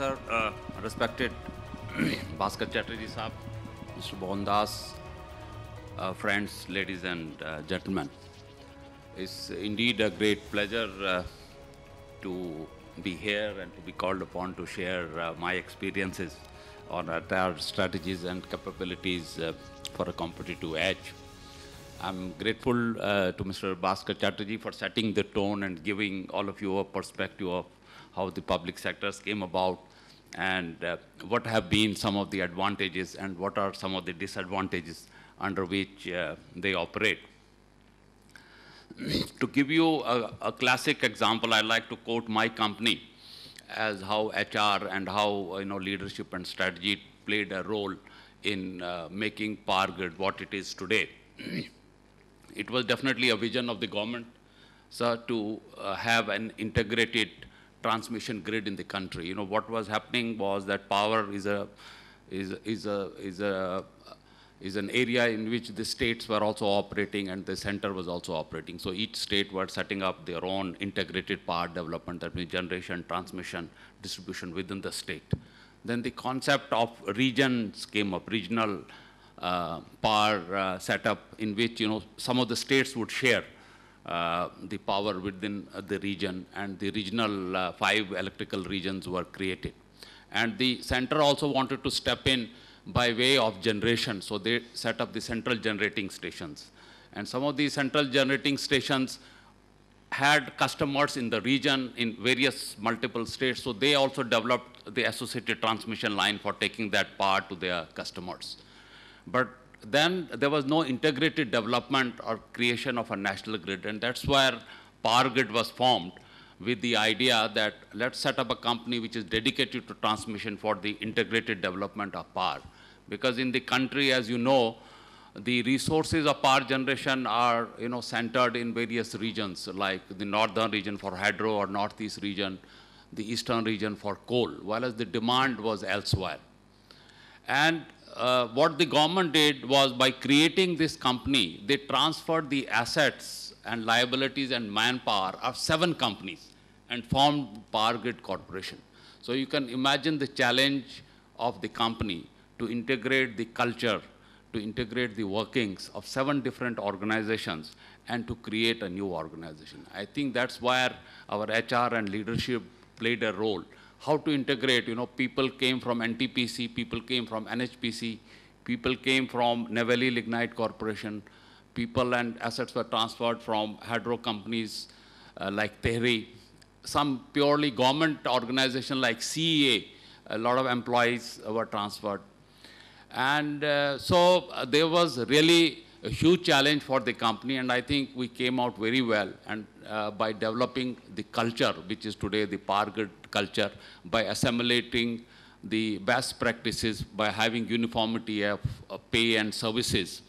sir, respected Bhaskar Chatterjee Saab, Mr. Mohandas, friends, ladies and gentlemen. It's indeed a great pleasure to be here and to be called upon to share my experiences on our strategies and capabilities for a competitive edge. I'm grateful to Mr. Bhaskar Chatterjee for setting the tone and giving all of you a perspective of how the public sectors came about and what have been some of the advantages and what are some of the disadvantages under which they operate. To give you a classic example, I like to quote my company as how HR and how leadership and strategy played a role in making Power Grid what it is today. It was definitely a vision of the government, sir, to have an integrated transmission grid in the country. What was happening was that power is an area in which the states were also operating and the center was also operating. So each state were setting up their own integrated power development, that means generation, transmission, distribution within the state. Then the concept of regions came up, regional power setup, in which some of the states would share the power within the region, and the regional 5 electrical regions were created. And the center also wanted to step in by way of generation, so they set up the central generating stations. And some of these central generating stations had customers in the region in various multiple states, so they also developed the associated transmission line for taking that power to their customers. But then there was no integrated development or creation of a national grid, and that's where Power Grid was formed, with the idea that let's set up a company which is dedicated to transmission for the integrated development of power. Because in the country, as you know, the resources of power generation are centered in various regions, like the northern region for hydro or northeast region, the eastern region for coal, whereas the demand was elsewhere. And what the government did was, by creating this company, they transferred the assets and liabilities and manpower of 7 companies and formed Power Grid Corporation. So you can imagine the challenge of the company to integrate the culture, to integrate the workings of 7 different organizations and to create a new organization. I think that's where our HR and leadership played a role. How to integrate, people came from NTPC, people came from NHPC, people came from Neyveli Lignite Corporation, people and assets were transferred from hydro companies like Tehri, some purely government organization like CEA, a lot of employees were transferred. And so there was really a huge challenge for the company, and I think we came out very well, and by developing the culture, which is today the Power Grid culture, by assimilating the best practices, by having uniformity of pay and services,